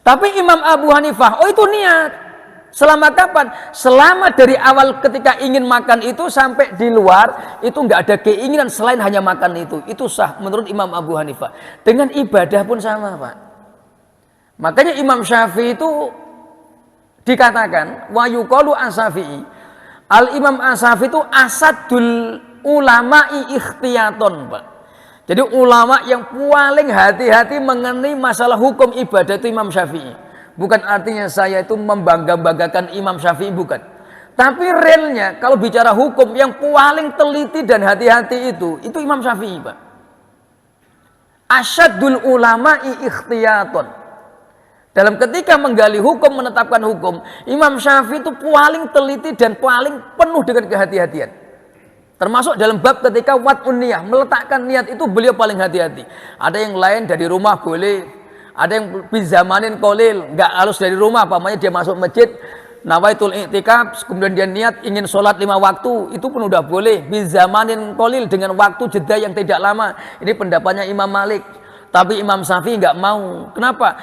Tapi Imam Abu Hanifah, itu niat. Selama kapan? Selama dari awal ketika ingin makan itu sampai di luar, itu nggak ada keinginan selain hanya makan itu. Itu sah menurut Imam Abu Hanifah. Dengan ibadah pun sama, Pak. Makanya Imam Syafi'i itu dikatakan, wa yuqalu as-Syafi'i. Al-Imam as-Syafi'i itu asadul ulama'i ikhtiyaton, Pak. Jadi ulama yang paling hati-hati mengenai masalah hukum ibadah itu Imam Syafi'i. Bukan artinya saya itu membangga-banggakan Imam Syafi'i, bukan. Tapi realnya kalau bicara hukum yang paling teliti dan hati-hati itu Imam Syafi'i, Pak. Asyadul ulama'i ikhtiyaton. Dalam ketika menggali hukum, menetapkan hukum, Imam Syafi'i itu paling teliti dan paling penuh dengan kehati-hatian. Termasuk dalam bab ketika wat'un niyah, meletakkan niat itu beliau paling hati-hati. Ada yang lain dari rumah boleh, ada yang bizamanin kolil, nggak harus dari rumah, apamanya dia masuk masjid, nawaitul i'tikaf, kemudian dia niat ingin sholat 5 waktu, itu pun udah boleh. Bizamanin kolil dengan waktu jeda yang tidak lama. Ini pendapatnya Imam Malik. Tapi Imam Syafi'i nggak mau. Kenapa?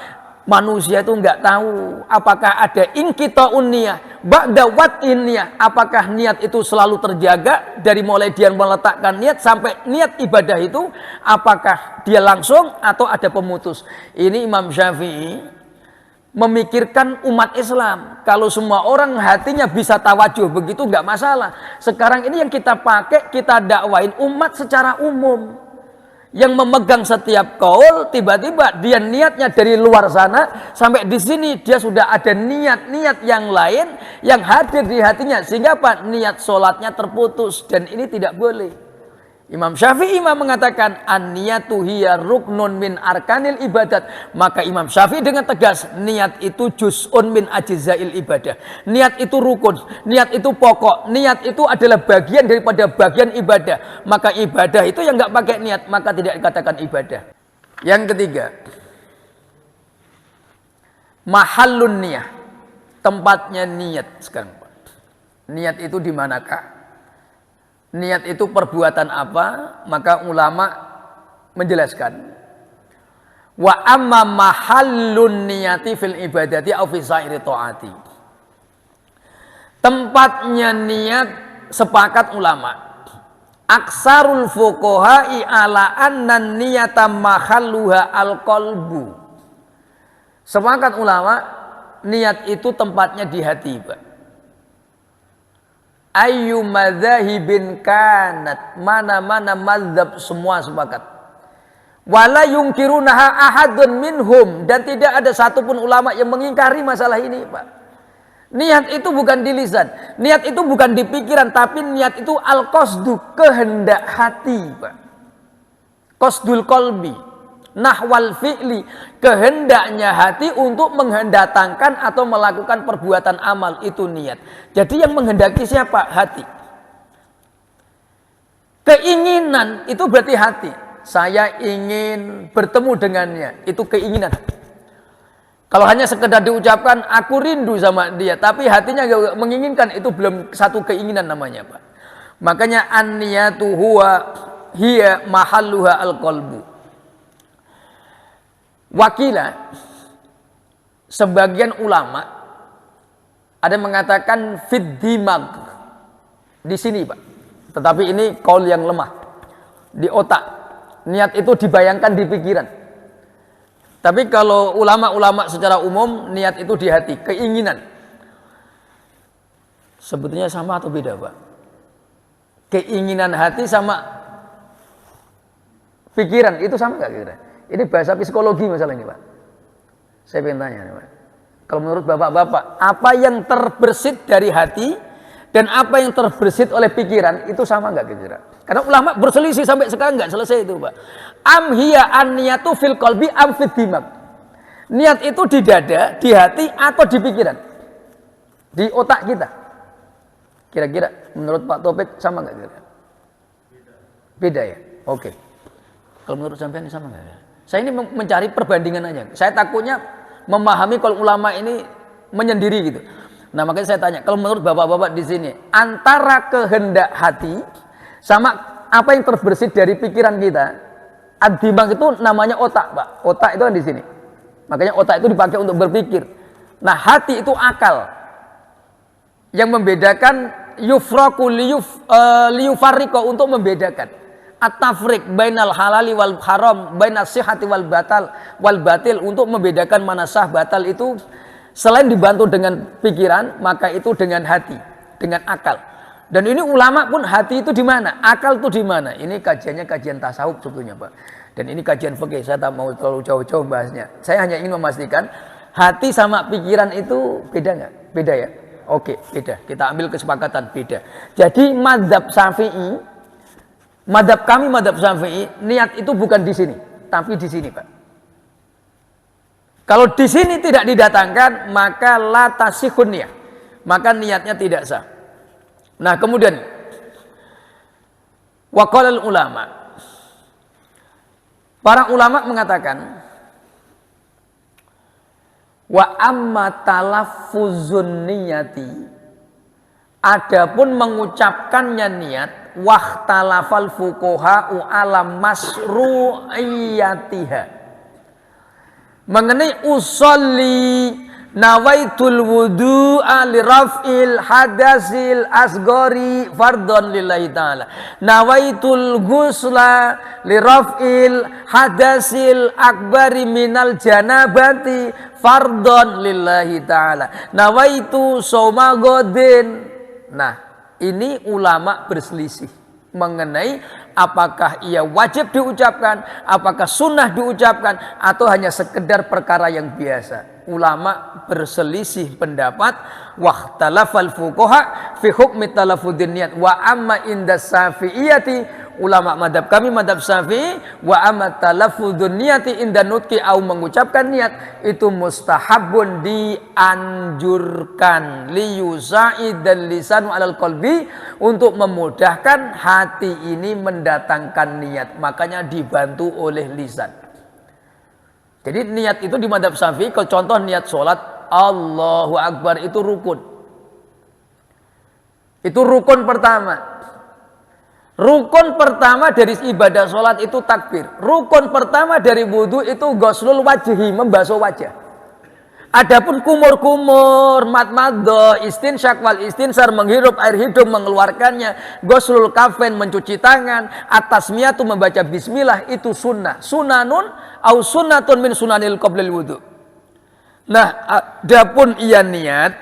Manusia itu nggak tahu apakah ada inqita'un niyah, ba'da wat'in niyah, apakah niat itu selalu terjaga dari mulai dia meletakkan niat sampai niat ibadah itu, apakah dia langsung atau ada pemutus. Ini Imam Syafi'i memikirkan umat Islam. Kalau semua orang hatinya bisa tawajuh begitu nggak masalah. Sekarang ini yang kita pakai, kita dakwain umat secara umum. Yang memegang setiap kaul, tiba-tiba dia niatnya dari luar sana sampai di sini dia sudah ada niat-niat yang lain yang hadir di hatinya, sehingga apa? Niat sholatnya terputus, dan ini tidak boleh. Imam Syafi'i mengatakan an-niyatu hiya ruknun min arkanil ibadat. Maka Imam Syafi'i dengan tegas, niat itu juz'un min ajzail ibadah. Niat itu rukun, niat itu pokok, niat itu adalah bagian daripada bagian ibadah. Maka ibadah itu yang nggak pakai niat maka tidak dikatakan ibadah. Yang ketiga, mahallun niyah, tempatnya niat sekarang. Niat itu di manakah? Niat itu perbuatan apa? Maka ulama menjelaskan, wa amma mahallun niyati fil ibadati au fi sairi taati. Tempatnya niat, sepakat ulama, aksarul fuqaha'i ala anna niyata mahalluha al-qalbu. Sepakat ulama, niat itu tempatnya di hati, Pak. Ayyu madzhabin kanat, mana-mana mazhab semua sepakat. Wala yungkirunaha ahadun minhum, dan tidak ada satupun ulama yang mengingkari masalah ini, Pak. Niat itu bukan di lisan, niat itu bukan di pikiran, tapi niat itu al-qasdu, kehendak hati, Pak. Qasdul qalbi, nahwal fi'li, kehendaknya hati untuk menghendatkan atau melakukan perbuatan amal, itu niat. Jadi yang menghendaki siapa? Hati. Keinginan itu berarti hati. Saya ingin bertemu dengannya, itu keinginan. Kalau hanya sekedar diucapkan aku rindu sama dia, tapi hatinya gak menginginkan, itu belum satu keinginan namanya, Pak. Makanya an-niyatu huwa hiya mahalluha al-qalbu. Wakilah, sebagian ulama ada yang mengatakan fid dimag, di sini, Pak. Tetapi ini kaul yang lemah, di otak. Niat itu dibayangkan di pikiran. Tapi kalau ulama-ulama secara umum, niat itu di hati, keinginan. Sebetulnya sama atau beda, Pak? Keinginan hati sama pikiran itu sama nggak kira? Ini bahasa psikologi masalah ini, Pak. Saya pengen tanya, Pak. Kalau menurut bapak-bapak, apa yang terbersit dari hati dan apa yang terbersit oleh pikiran itu sama nggak kira? Karena ulama berselisih sampai sekarang nggak selesai itu, Pak. Am hiya an-niyatu fil qalbi am fid dimag. Niat itu di dada, di hati atau di pikiran? Di otak kita. Kira-kira menurut Pak Taufik sama nggak kira? Beda ya? Oke. Kalau menurut sampean ini sama nggak ya? Saya ini mencari perbandingan aja. Saya takutnya memahami kalau ulama ini menyendiri gitu. Nah, makanya saya tanya, kalau menurut bapak-bapak di sini, antara kehendak hati sama apa yang terbersit dari pikiran kita, ad-dimag itu namanya otak, Pak. Otak itu kan di sini. Makanya otak itu dipakai untuk berpikir. Nah, hati itu akal. Yang membedakan yufraku liyufarriqo, untuk membedakan. At-tafriq bainal halali wal haram, bainas sihhati wal batil, untuk membedakan mana sah batal itu selain dibantu dengan pikiran, maka itu dengan hati, dengan akal. Dan ini ulama pun hati itu di mana, akal itu di mana. Ini kajiannya kajian tasawuf sebetulnya, Pak. Dan ini kajian fikih, saya tak mau terlalu jauh-jauh bahasnya. Saya hanya ingin memastikan hati sama pikiran itu beda nggak? Beda ya? Oke, beda. Kita ambil kesepakatan beda. Jadi mazhab Syafi'i, madhab kami, madhab Syafi'i, niat itu bukan di sini, tapi di sini, Pak. Kalau di sini tidak didatangkan, maka la tasihun niyah, maka niatnya tidak sah. Nah, kemudian waqalal ulama, para ulama mengatakan, wa amma talaffuzun niyati, adapun mengucapkannya niat, wahtalafal fuqaha'u ala masru'iyatiha, mengenai usolli Nawaitul wudu'a li raf'il hadasil asgori fardhon lillahi ta'ala. Nawaitul ghusla li raf'il hadasil akbari minal janabati fardhon lillahi ta'ala. Nawaitu shauma ghadin. Nah, ini ulama berselisih mengenai apakah ia wajib diucapkan, apakah sunnah diucapkan, atau hanya sekedar perkara yang biasa. Ulama berselisih pendapat. Wahtalafal fuqaha fi hukmi talaffudin niyat wa amma inda syafi'iyati, ulama madhab kami madhab syafi'i, wa amma talaffudun niyati inda nutqi, au mengucapkan niat itu mustahabun, dianjurkan, liyusa'idal lisanu alal qalbi, untuk memudahkan hati ini mendatangkan niat, makanya dibantu oleh lisan. Jadi niat itu di madhab syafi'i, kalau contoh niat sholat Allahu Akbar itu rukun. Itu rukun pertama. Rukun pertama dari ibadah sholat itu takbir. Rukun pertama dari wudhu itu ghuslul wajhi, membasuh wajah. Adapun kumur-kumur, madmadho, istinsyak wal istinsar, menghirup air hidung, mengeluarkannya, ghuslul kafain, mencuci tangan, atasmiyatu, membaca bismillah, itu sunnah. Sunanun au sunnatun min sunanil qablil wudu. Nah, adapun ia niat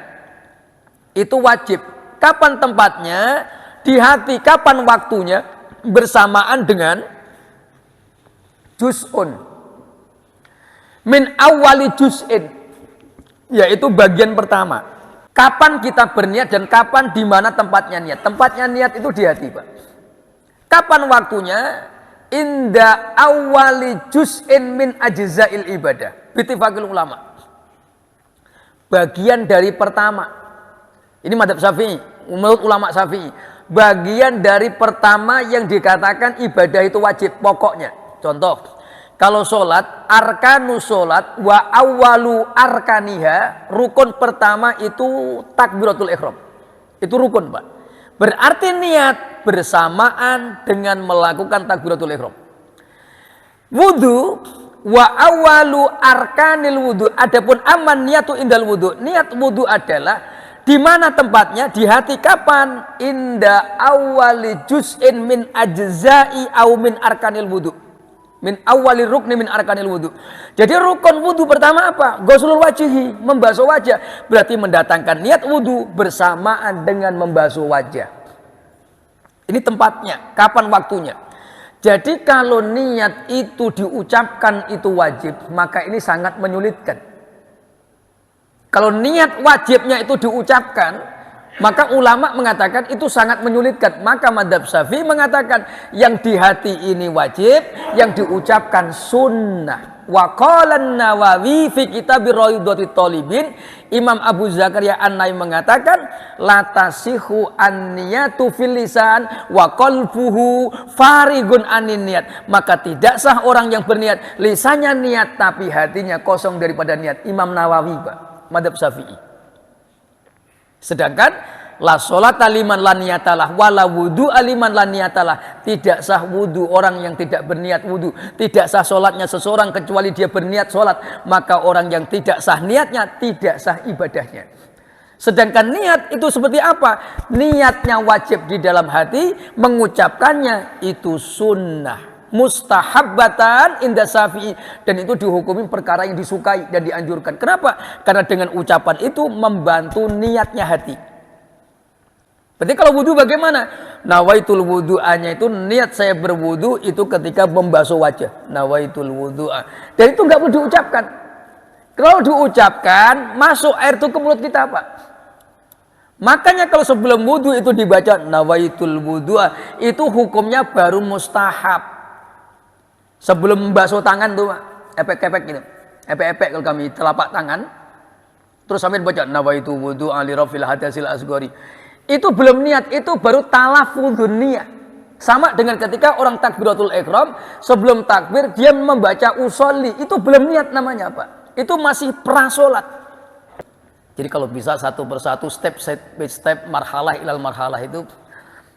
itu wajib. Kapan tempatnya? Di hati. Kapan waktunya? Bersamaan dengan juz'un min awali juz'in, yaitu bagian pertama. Kapan kita berniat dan kapan di mana tempatnya niat? Tempatnya niat itu di hati, Pak. Kapan waktunya? Inda awali juz'in min ajza'il ibadah bittifaqil ulama. Bagian dari pertama. Ini madhab syafi'i, menurut ulama syafi'i. Bagian dari pertama yang dikatakan ibadah itu wajib pokoknya. Contoh, kalau sholat, arkanu sholat wa awalu arkaniha, rukun pertama itu takbiratul ihram. Itu rukun, Pak. Berarti niat bersamaan dengan melakukan takbiratul ihram. Wudu wa awalu arkanil wudu. Adapun aman niyatu indal wudu. Niat wudu adalah di mana tempatnya? Di hati. Kapan? Inda awali juz'in min ajza'i au min arkanil wudu. Min awali rukni min arkanil wudu. Jadi rukun wudu pertama apa? Ghuslul wajhi, membasuh wajah. Berarti mendatangkan niat wudu bersamaan dengan membasuh wajah. Ini tempatnya, kapan waktunya. Jadi kalau niat itu diucapkan itu wajib, maka ini sangat menyulitkan. Kalau niat wajibnya itu diucapkan, maka ulama mengatakan itu sangat menyulitkan. Maka madhab syafi'i mengatakan yang di hati ini wajib, yang diucapkan sunnah. Wa qala an-Nawawi fi kitab Raidhatit Thalibin, Imam Abu Zakaria An-Nawawi mengatakan la tasihu an-niyatu fil lisan wa qalbuhu farigun anin niat. Maka tidak sah orang yang berniat, lisannya niat tapi hatinya kosong daripada niat. Imam Nawawi, Pak, madhab syafi'i. Sedangkan la sholata liman la niyatalah wala wudu liman la niyatalah. Tidak sah wudu orang yang tidak berniat wudu. Tidak sah sholatnya seseorang kecuali dia berniat sholat. Maka orang yang tidak sah niatnya, tidak sah ibadahnya. Sedangkan niat itu seperti apa? Niatnya wajib di dalam hati, mengucapkannya itu sunnah, mustahabbatan inda syafi'i, dan itu dihukumi perkara yang disukai dan dianjurkan. Kenapa? Karena dengan ucapan itu membantu niatnya hati. Berarti kalau wudu bagaimana? Nawaitul wudu'anya itu niat saya berwudu itu ketika membasuh wajah. Nawaitul wudu'a. Dan itu nggak perlu diucapkan. Kalau diucapkan masuk air itu ke mulut kita, Pak. Makanya kalau sebelum wudu itu dibaca nawaitul wudu'a, itu hukumnya baru mustahab. Sebelum membasuh tangan tuh, Pak, epek-epek gitu. Epek-epek kalau kami telapak tangan. Terus sampai baca nawaitul wudu'a li rafil hadasil asgori. Itu belum niat, itu baru talaffuzun niyah. Sama dengan ketika orang takbiratul ihram, sebelum takbir dia membaca usolli, itu belum niat namanya, Pak. Itu masih prasolat. Jadi kalau bisa satu persatu, step by step, marhalah ilal marhalah itu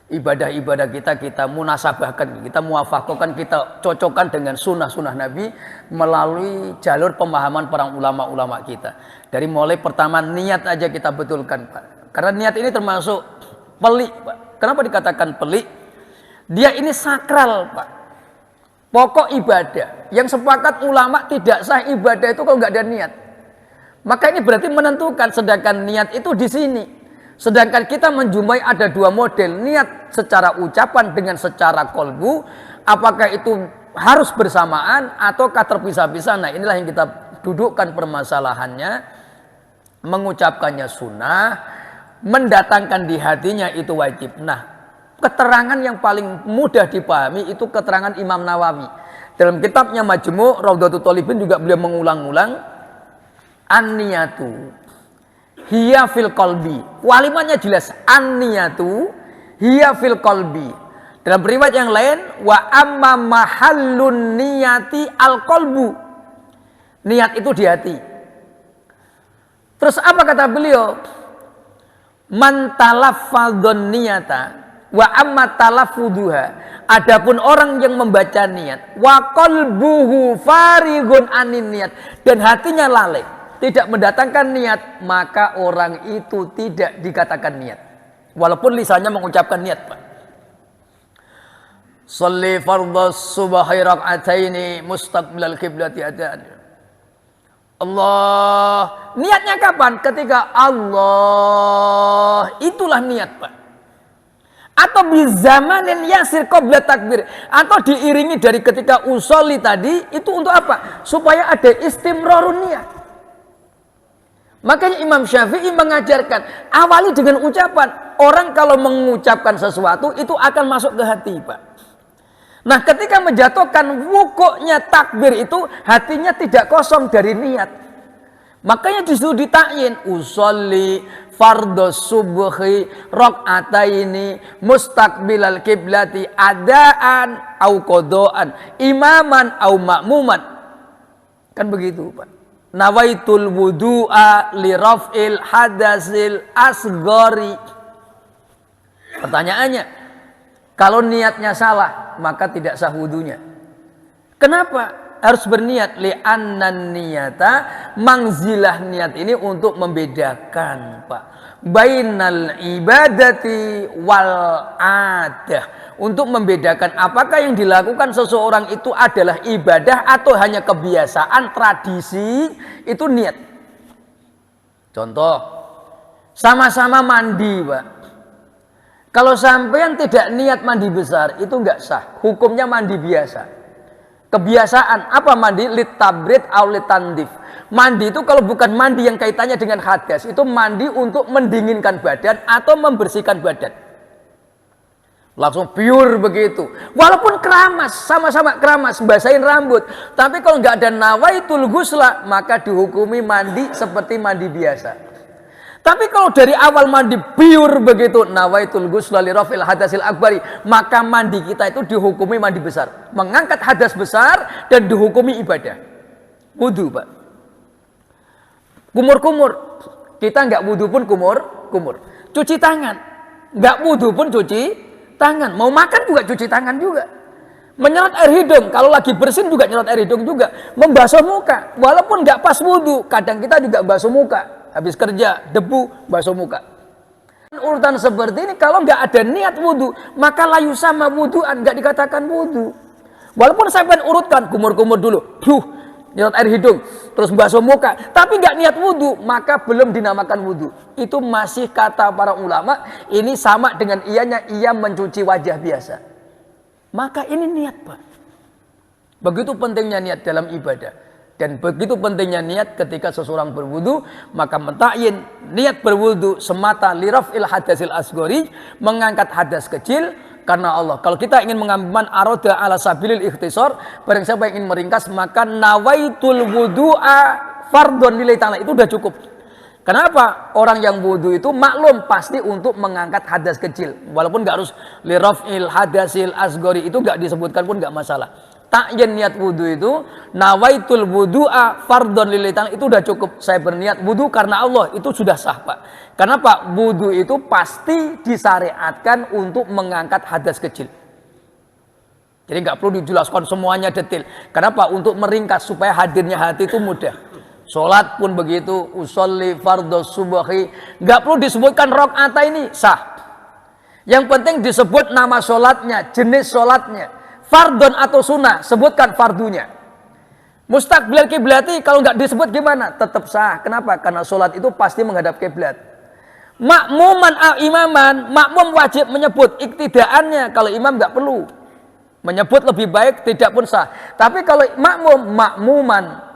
ibadah-ibadah kita munasabahkan, kita muafakokan, kita cocokkan dengan sunnah-sunnah Nabi melalui jalur pemahaman para ulama-ulama kita. Dari mulai pertama niat aja kita betulkan, Pak. Karena niat ini termasuk pelik, Pak. Kenapa dikatakan pelik? Dia ini sakral, Pak. Pokok ibadah. Yang sepakat ulama tidak sah ibadah itu kalau nggak ada niat. Maka ini berarti menentukan, sedangkan niat itu di sini. Sedangkan kita menjumpai ada dua model, niat secara ucapan dengan secara kolbu, apakah itu harus bersamaan ataukah terpisah-pisah. Nah inilah yang kita dudukkan permasalahannya. Mengucapkannya sunnah, mendatangkan di hatinya itu wajib. Nah keterangan yang paling mudah dipahami itu keterangan Imam Nawawi. Dalam kitabnya Majmu' Raudhatul Thalibin juga beliau mengulang-ulang an-niyatu hiya fil qalbi. Kalimatnya jelas, an-niyatu hiya fil qalbi. Dalam riwayat yang lain, wa amma mahallun niyati al qalbu. Niat itu di hati. Terus apa kata beliau? Man talaffadhon niyata wa amma talaffuduha. Adapun orang yang membaca niat, wa qalbuhu farighun anin niyat, dan hatinya lalai, tidak mendatangkan niat, maka orang itu tidak dikatakan niat. Walaupun lisannya mengucapkan niat, Pak. Shalli fardhas subhi rak'ataini mustaqbilal qiblati adhan. Allah. Niatnya kapan? Ketika Allah. Itulah niat, Pak. Atau bizamanin yasir qabla takbir. Atau diiringi dari ketika usolli tadi. Itu untuk apa? Supaya ada istimrarun niat. Makanya Imam Syafi'i mengajarkan awali dengan ucapan. Orang kalau mengucapkan sesuatu itu akan masuk ke hati, Pak. Nah ketika menjatuhkan wukuknya takbir itu hatinya tidak kosong dari niat. Makanya disuruh ditakyin usolli fardhos subhi rak'ataini mustaqbilal kiblati adaan au qadaan imaman au ma'muman. Kan begitu, Pak. Nawaitul wudu'a li raf'il hadasil asghari. Pertanyaannya, kalau niatnya salah maka tidak sah wudunya. Kenapa harus berniat? Li'annan niyata, mangzilah niat ini untuk membedakan, Pak, bainal ibadati wal adah, untuk membedakan apakah yang dilakukan seseorang itu adalah ibadah atau hanya kebiasaan, tradisi. Itu niat. Contoh, sama-sama mandi, Pak. Kalau sampean tidak niat mandi besar, itu enggak sah. Hukumnya mandi biasa. Kebiasaan apa mandi? Litabrid au litandif. Mandi itu kalau bukan mandi yang kaitannya dengan hadas, itu mandi untuk mendinginkan badan atau membersihkan badan. Langsung pure begitu. Walaupun keramas, sama-sama keramas, basahin rambut. Tapi kalau nggak ada nawaitul ghusla, maka dihukumi mandi seperti mandi biasa. Tapi kalau dari awal mandi pure begitu, nawaitul ghusla li rafil hadasil akbari, maka mandi kita itu dihukumi mandi besar, mengangkat hadas besar dan dihukumi ibadah. Wudu, Pak. Kumur-kumur, kita nggak wudu pun kumur. Cuci tangan, nggak wudu pun cuci tangan. Mau makan juga cuci tangan juga. Menyerot air hidung, kalau lagi bersin juga nyerot air hidung juga. Membasuh muka, walaupun nggak pas wudu, kadang kita juga basuh muka. Habis kerja, debu, basuh muka. Urutan seperti ini, kalau nggak ada niat wudu, maka layu sama wuduan, nggak dikatakan wudu. Walaupun sampai urutkan, kumur-kumur dulu, nyerot air hidung, terus basuh muka, tapi nggak niat wudu, maka belum dinamakan wudu. Itu masih kata para ulama, ini sama dengan ia mencuci wajah biasa. Maka ini niat, Pak. Begitu pentingnya niat dalam ibadah. Dan begitu pentingnya niat ketika seseorang berwudu, maka mentakyin niat berwudu semata lirafil hadasil asgori, mengangkat hadas kecil karena Allah. Kalau kita ingin mengambil aroda ala sabilil ikhtisar, barang siapa yang ingin meringkas, maka nawaitul wudu'a fardhon lillahi ta'ala, itu udah cukup. Kenapa? Orang yang wudu itu maklum pasti untuk mengangkat hadas kecil, walaupun nggak harus lirafil hadasil asgori, itu nggak disebutkan pun nggak masalah. Ta'yin niat wudu itu, nawaitul wudu'a fardhon lillahi, itu udah cukup. Saya berniat wudu karena Allah, itu sudah sah, Pak. Karena Pak, wudu itu pasti disyariatkan untuk mengangkat hadas kecil. Jadi nggak perlu dijelaskan semuanya detail. Karena Pak, untuk meringkas supaya hadirnya hati itu mudah. Sholat pun begitu, usolli fardhos subuhi, nggak perlu disebutkan rakaat ini, sah. Yang penting disebut nama sholatnya, jenis sholatnya. Fardhon atau sunnah, sebutkan fardunya. Mustaqbil kiblati, kalau nggak disebut gimana? Tetap sah. Kenapa? Karena sholat itu pasti menghadap kiblat. Makmuman imaman, makmum wajib menyebut iktidaannya. Kalau imam nggak perlu menyebut, lebih baik tidak pun sah. Tapi kalau makmuman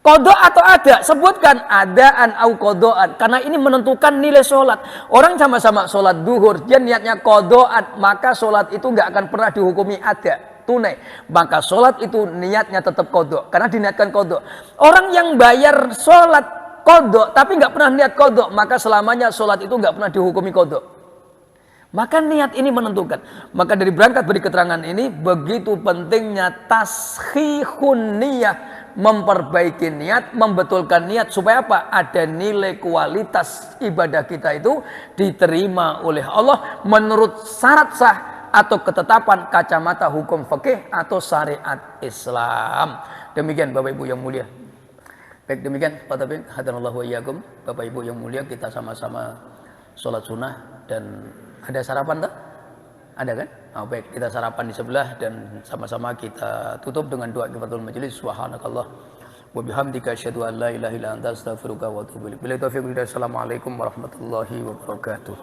kodok atau ada, sebutkan adaan au kodoan, karena ini menentukan nilai sholat. Orang sama-sama sholat duhur, dia niatnya kodoan, maka sholat itu nggak akan pernah dihukumi ada, tunai. Maka sholat itu niatnya tetap kodok, karena diniatkan kodok. Orang yang bayar sholat kodok, tapi nggak pernah niat kodok, maka selamanya sholat itu nggak pernah dihukumi kodok. Maka niat ini menentukan. Maka dari berangkat dari keterangan ini, begitu pentingnya tashihun niyah, memperbaiki niat, membetulkan niat, supaya apa? Ada nilai kualitas ibadah kita itu diterima oleh Allah menurut syarat sah atau ketetapan kacamata hukum fikih atau syariat Islam. Demikian Bapak Ibu yang mulia. Baik, demikian Pak Taufik, hadanallahu wa iyyakum. Bapak Ibu yang mulia, kita sama-sama sholat sunnah. Dan ada sarapan tak? Ada kan? Oh, baik, kita sarapan di sebelah dan sama-sama kita tutup dengan doa kifaratul majelis. Subhanakallah wa bihamdika asyhadu an la ilaha illa anta astaghfiruka wa atubu ilaik. Billahi taufiq wal hidayah. Assalamualaikum warahmatullahi wabarakatuh.